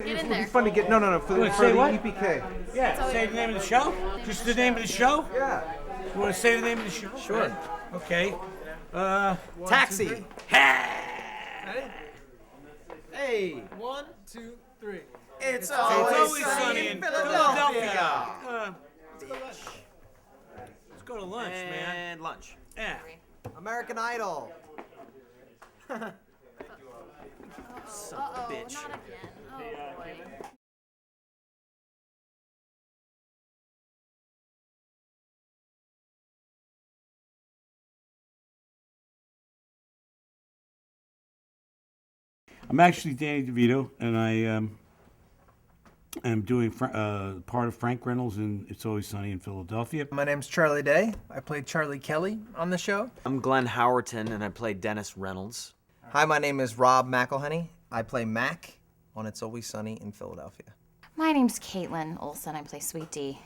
Get in there. It'd be fun to get, no, for the EPK. Yeah, say the name of the show? Just the name of the show? Yeah. You want to say the name of the show? Sure. Okay. Taxi. Hey. 1, 2, 3. It's always sunny in Philadelphia. Let's go to lunch, man. And lunch. Yeah. American Idol. Son of a bitch. Not again. Oh, boy. I'm actually Danny DeVito, and I am doing part of Frank Reynolds in It's Always Sunny in Philadelphia. My name's Charlie Day. I played Charlie Kelly on the show. I'm Glenn Howerton, and I play Dennis Reynolds. Hi, my name is Rob McElhenney. I play Mac on It's Always Sunny in Philadelphia. My name's Caitlin Olsen. I play Sweet D.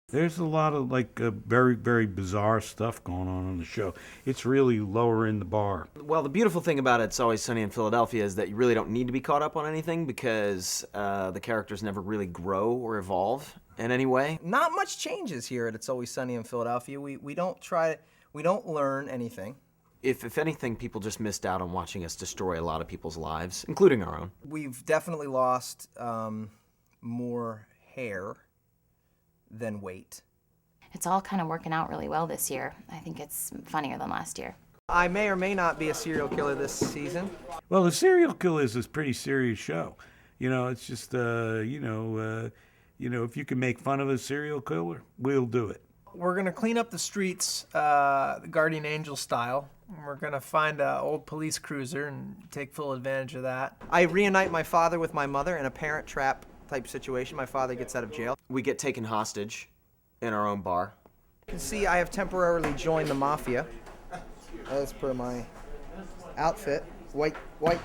There's a lot of very, very bizarre stuff going on the show. It's really lowering the bar. Well, the beautiful thing about It's Always Sunny in Philadelphia is that you really don't need to be caught up on anything because the characters never really grow or evolve in any way. Not much changes here at It's Always Sunny in Philadelphia. We don't learn anything. If anything, people just missed out on watching us destroy a lot of people's lives, including our own. We've definitely lost more hair than weight. It's all kind of working out really well this year. I think it's funnier than last year. I may or may not be a serial killer this season. Well, the serial killer is a pretty serious show. You know, it's just if you can make fun of a serial killer, we'll do it. We're gonna clean up the streets, the Guardian Angel style. We're gonna find an old police cruiser and take full advantage of that. I reunite my father with my mother in a parent trap type situation. My father gets out of jail. We get taken hostage in our own bar. You can see I have temporarily joined the mafia, as per my outfit. White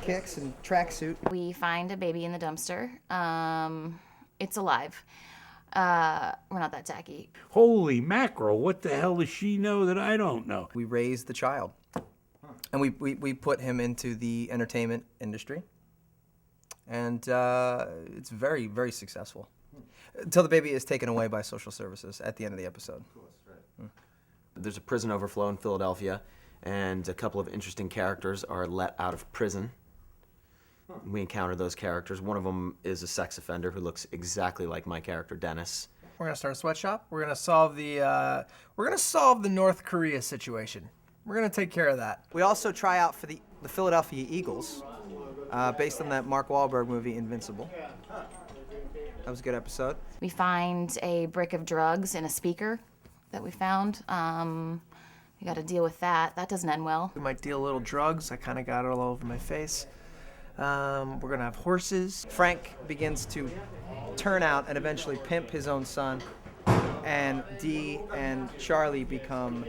kicks and tracksuit. We find a baby in the dumpster. It's alive. We're not that tacky. Holy mackerel, what the hell does she know that I don't know? We raised the child, and we put him into the entertainment industry. And it's very, very successful. Until the baby is taken away by social services at the end of the episode. There's a prison overflow in Philadelphia, and a couple of interesting characters are let out of prison. We encounter those characters. One of them is a sex offender who looks exactly like my character, Dennis. We're gonna start a sweatshop. We're gonna solve the North Korea situation. We're gonna take care of that. We also try out for the Philadelphia Eagles, based on that Mark Wahlberg movie, Invincible. That was a good episode. We find a brick of drugs in a speaker that we found. We got to deal with that. That doesn't end well. We might deal a little drugs. I kind of got it all over my face. We're gonna have horses. Frank begins to turn out and eventually pimp his own son, and Dee and Charlie become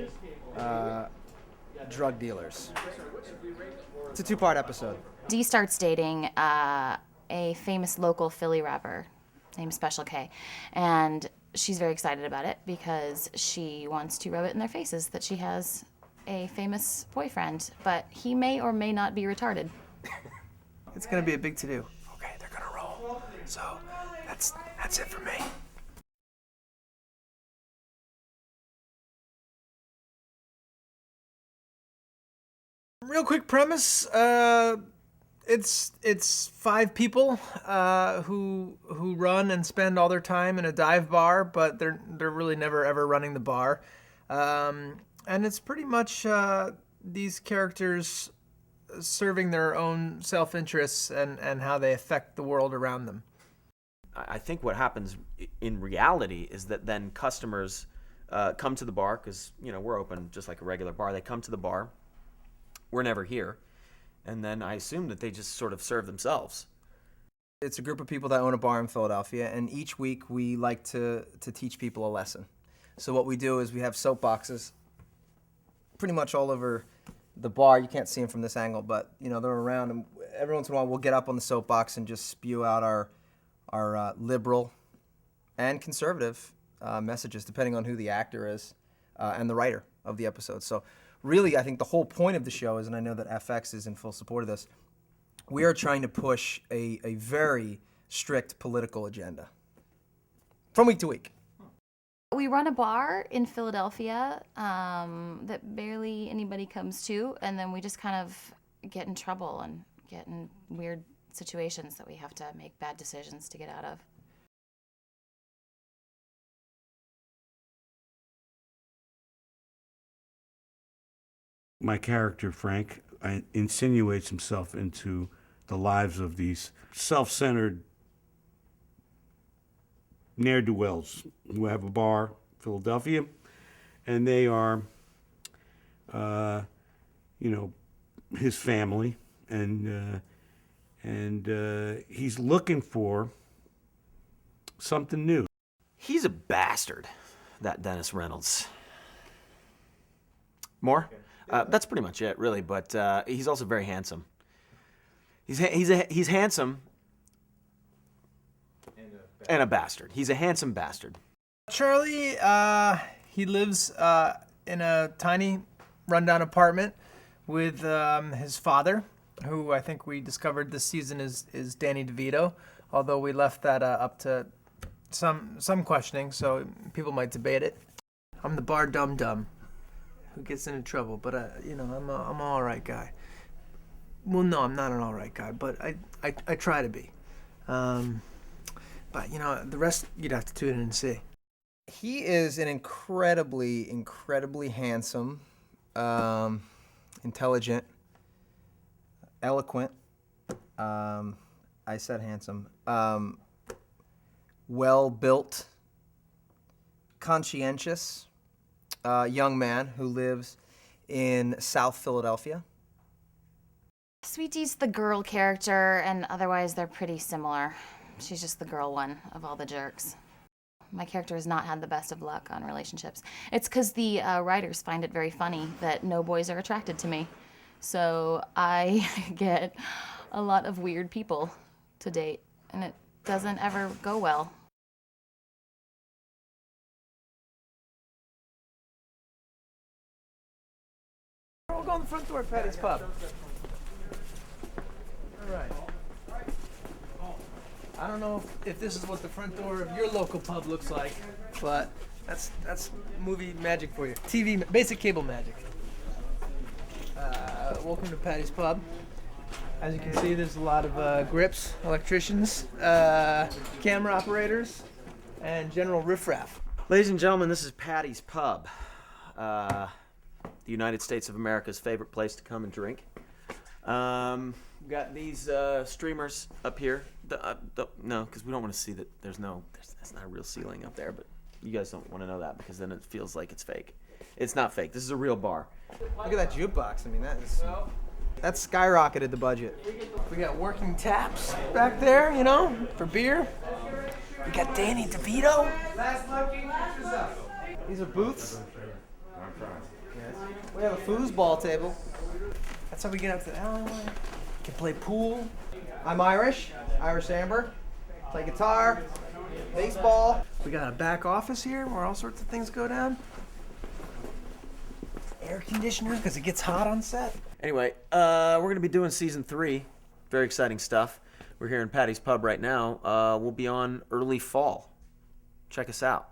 drug dealers. It's a 2-part episode. Dee starts dating a famous local Philly rapper named Special K, and she's very excited about it because she wants to rub it in their faces that she has a famous boyfriend, but he may or may not be retarded. It's gonna be a big to-do. Okay, they're gonna roll. So that's it for me. Real quick premise. It's 5 people who run and spend all their time in a dive bar, but they're really never ever running the bar, and it's pretty much these characters serving their own self-interests and how they affect the world around them. I think what happens in reality is that then customers come to the bar because we're open just like a regular bar. They come to the bar. We're never here. And then I assume that they just sort of serve themselves. It's a group of people that own a bar in Philadelphia, and each week we like to teach people a lesson. So what we do is we have soapboxes pretty much all over the bar. You can't see them from this angle, but they're around, and every once in a while we'll get up on the soapbox and just spew out our liberal and conservative messages depending on who the actor is and the writer of the episode. So really, I think the whole point of the show is, and I know that FX is in full support of this, we are trying to push a very strict political agenda from week to week. We run a bar in Philadelphia that barely anybody comes to, and then we just kind of get in trouble and get in weird situations that we have to make bad decisions to get out of. My character, Frank, insinuates himself into the lives of these self-centered ne'er-do-wells who have a bar in Philadelphia, and they are, his family, and he's looking for something new. He's a bastard, that Dennis Reynolds. More? That's pretty much it, really. But he's also very handsome. He's handsome and a bastard. He's a handsome bastard. Charlie, he lives in a tiny, rundown apartment with his father, who I think we discovered this season is Danny DeVito, although we left that up to some questioning, so people might debate it. I'm the bar dum-dum who gets into trouble, but I'm an all right guy. Well, no, I'm not an all right guy, but I try to be. But the rest you'd have to tune in and see. He is an incredibly handsome, intelligent, eloquent. I said handsome. Well-built, conscientious young man who lives in South Philadelphia. Sweetie's the girl character, and otherwise they're pretty similar. She's just the girl one of all the jerks. My character has not had the best of luck on relationships. It's because the writers find it very funny that no boys are attracted to me. So I get a lot of weird people to date, and it doesn't ever go well. We'll go in the front door at Patty's Pub. All right. I don't know if this is what the front door of your local pub looks like, but that's movie magic for you. TV, basic cable magic. Welcome to Patty's Pub. As you can see, there's a lot of grips, electricians, camera operators, and general riffraff. Ladies and gentlemen, this is Patty's Pub, the United States of America's favorite place to come and drink. We've got these streamers up here. No, because we don't want to see that that's not a real ceiling up there, but you guys don't want to know that because then it feels like it's fake. It's not fake. This is a real bar. Look at that jukebox. I mean, that's skyrocketed the budget. We got working taps back there, for beer. We got Danny DeVito. These are booths. We have a foosball table. That's how we get out to the alleyway. Can play pool. I'm Irish Amber. Play guitar, baseball. We got a back office here where all sorts of things go down. Air conditioner because it gets hot on set. Anyway, we're going to be doing season 3. Very exciting stuff. We're here in Patty's Pub right now. We'll be on early fall. Check us out.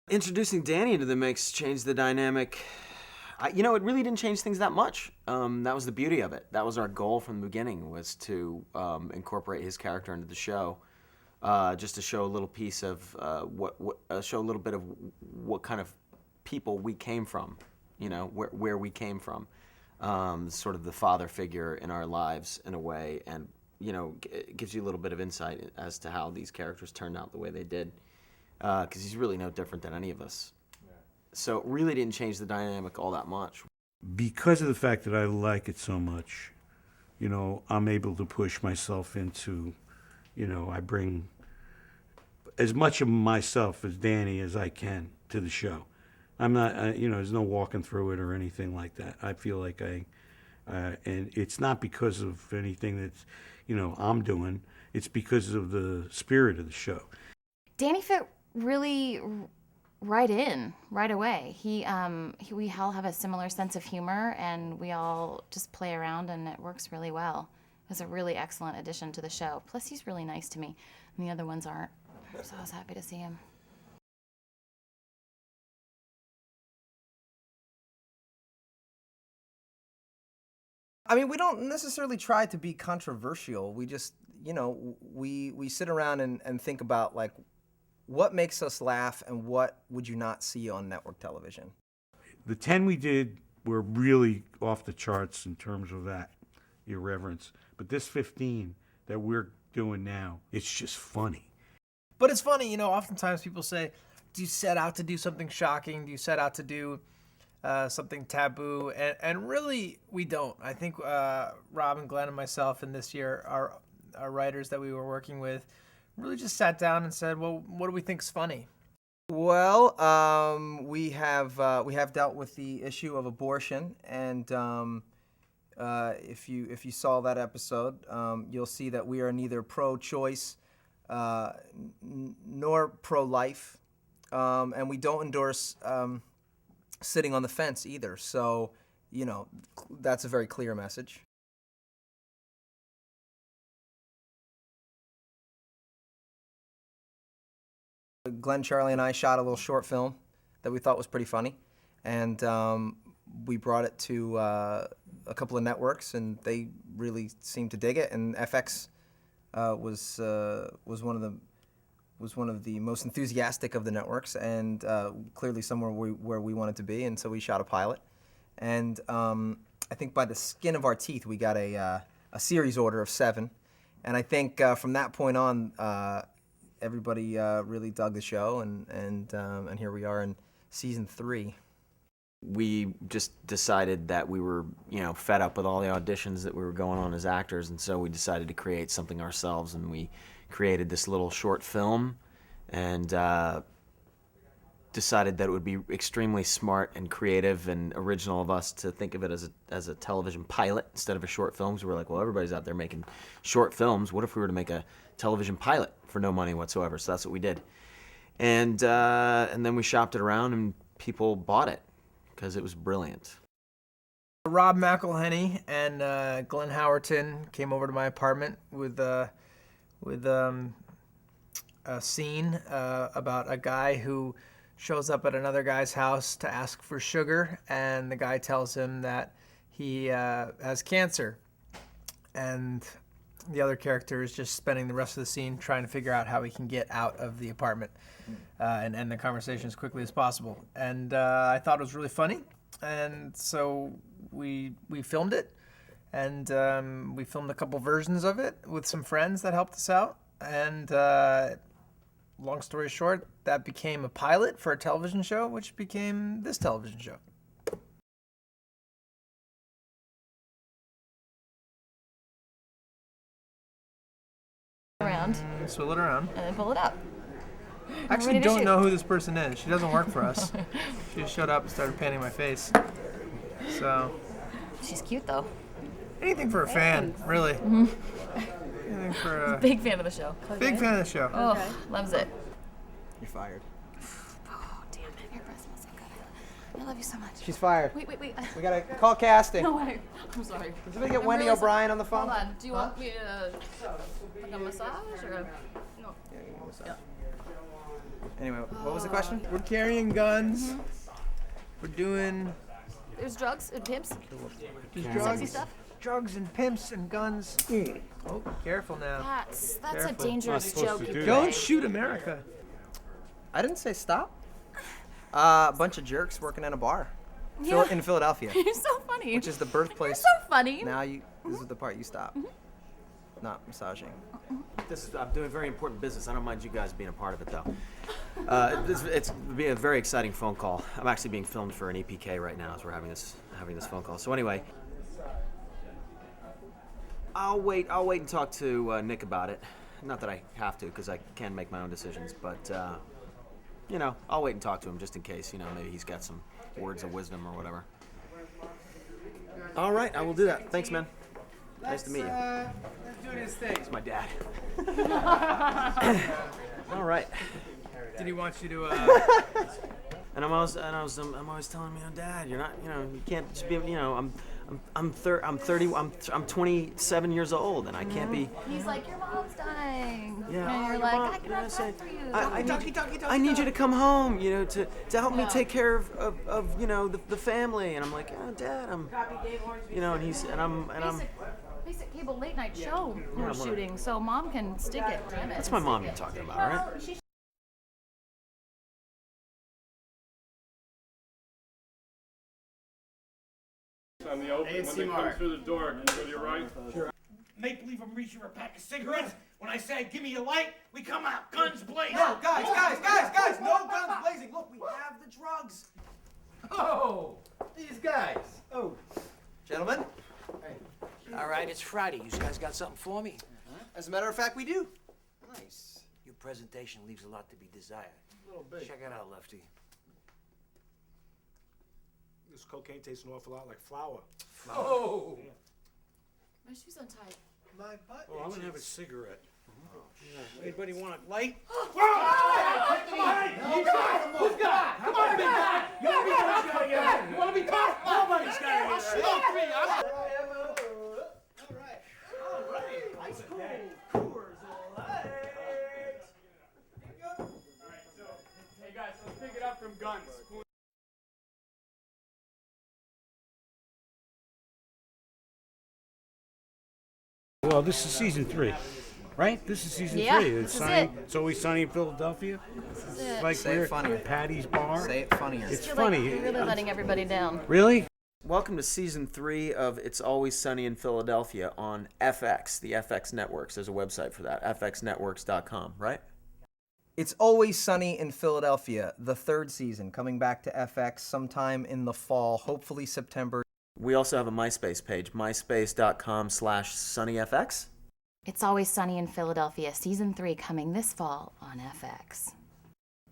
Introducing Danny into the mix changed the dynamic. It really didn't change things that much. That was the beauty of it. That was our goal from the beginning, was to incorporate his character into the show, just to show a little piece of show a little bit of what kind of people we came from, where we came from, sort of the father figure in our lives in a way, and it gives you a little bit of insight as to how these characters turned out the way they did. Because he's really no different than any of us. Yeah. So it really didn't change the dynamic all that much. Because of the fact that I like it so much, I'm able to push myself into, I bring as much of myself as Danny as I can to the show. I'm not, there's no walking through it or anything like that. I feel like I And it's not because of anything that's, I'm doing. It's because of the spirit of the show. Danny fit really right in right away. We all have a similar sense of humor, and we all just play around, and it works really well. It was a really excellent addition to the show. Plus, he's really nice to me, and the other ones aren't. So I was happy to see him. I mean, we don't necessarily try to be controversial. We just, we sit around and think about, like, what makes us laugh and what would you not see on network television. The 10 we did were really off the charts in terms of that irreverence. But this 15 that we're doing now, it's just funny. But it's funny, oftentimes people say, do you set out to do something shocking? Do you set out to do something taboo? And really, we don't. I think Rob and Glenn and myself and this year, our writers that we were working with, really just sat down and said, well, what do we think is funny? Well, we have dealt with the issue of abortion, and if you saw that episode, you'll see that we are neither pro-choice nor pro-life, and we don't endorse sitting on the fence either. So, that's a very clear message. Glenn, Charlie, and I shot a little short film that we thought was pretty funny, and we brought it to a couple of networks, and they really seemed to dig it. And FX was one of the most enthusiastic of the networks, and clearly somewhere where we wanted to be. And so we shot a pilot, and I think by the skin of our teeth we got a series order of 7, and I think from that point on, everybody really dug the show, and here we are in season 3. We just decided that we were, fed up with all the auditions that we were going on as actors, and so we decided to create something ourselves, and we created this little short film, and decided that it would be extremely smart and creative and original of us to think of it as a television pilot instead of a short film. So we're like, well, everybody's out there making short films. What if we were to make a television pilot for no money whatsoever? So that's what we did. And then we shopped it around, and people bought it because it was brilliant. Rob McElhenney and Glenn Howerton came over to my apartment with a scene about a guy who shows up at another guy's house to ask for sugar, and the guy tells him that he has cancer. And the other character is just spending the rest of the scene trying to figure out how he can get out of the apartment and end the conversation as quickly as possible. And I thought it was really funny, and so we filmed it, and we filmed a couple versions of it with some friends that helped us out. And long story short, that became a pilot for a television show, which became this television show. Around Swivel it around. and then pull it up. I actually ready to don't shoot. know who this person is. She doesn't work for us. She just showed up and started painting my face. So, She's cute though. anything for a fan, really. Anything for a Big fan of the show. big fan of the show. Oh, loves it. You're fired. Oh, damn it. Your breath smells so good. I love you so much. She's fired. Wait. We gotta call casting. No way. I'm sorry. Can somebody get I'm Wendy really O'Brien on the phone? Hold on. Do you want me to like a massage or a... No. Yeah. Anyway, what was the question? We're carrying guns. We're doing There's drugs and pimps. just Sexy drugs, stuff. drugs and pimps and guns. Oh, careful now. That's a Careful. dangerous supposed joke. to you do play. Don't shoot America. I didn't say stop. A bunch of jerks working in a bar Yeah. in Philadelphia, You're so funny. which is the birthplace. You're so funny. Now this is the part you stop. Not massaging. I'm doing very important business. I don't mind you guys being a part of it, though. It's being a very exciting phone call. I'm actually being filmed for an EPK right now as we're having this phone call. So anyway, I'll wait and talk to Nick about it. Not that I have to, because I can make my own decisions, but I'll wait and talk to him just in case. Maybe he's got some words of wisdom or whatever. All right, I will do that. Thanks, man. Nice to meet you. Let's do this thing. It's my dad. All right. Did he want you to? And I'm always telling him, Dad, you're not, you can't just be, I'm 27 years old, and I can't be. He's like, your mom's dying. Yeah, And you're your like, mom, I cannot say, for you. I need you to come home, to help me take care of the family. And I'm like, Dad, I'm, and he's, and I'm. Basic cable late night show we're shooting, so mom can stick it. Damn it. That's my mom you're talking about, right? On the open, when they come through the door, can you go to your right? Sure. Make believe I'm reaching for a pack of cigarettes. When I say, give me a light, we come out, guns blazing. No, guys, no guns blazing. Look, we have the drugs. Oh, these guys. Oh, gentlemen. All right, it's Friday. You guys got something for me? As a matter of fact, we do. Nice. Your presentation leaves a lot to be desired. A little bit. Check it out, Lefty. This cocaine tastes an awful lot like flour. Oh. Yeah. My shoe's untied. My butt. Oh, I'm gonna have a cigarette. Anybody want a light? Who's got? Come on, big guy. You want to be caught? Nobody's got to get out. All right. Ice cool. Coors Light. Hey guys, let's pick it up from guns. Well, this is season 3, right? This is season Yeah, 3. this is Sunny, it. It's always sunny in Philadelphia. This is it. Like Say it we're funnier. at Patty's Bar. Say it funnier. It's I feel funny. like you're really letting everybody down. Really? Welcome to season 3 of It's Always Sunny in Philadelphia on FX, the FX Networks. There's a website for that, fxnetworks.com, right? It's Always Sunny in Philadelphia, the 3rd season, coming back to FX sometime in the fall, hopefully September. We also have a MySpace page, myspace.com/sunnyfx. It's Always Sunny in Philadelphia, season 3 coming this fall on FX.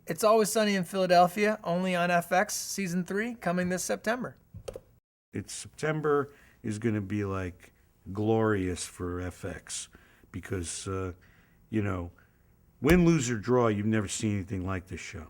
It's Always Sunny in Philadelphia, only on FX, season 3, coming this September. It's September is going to be like glorious for FX because, win, lose, or draw, you've never seen anything like this show.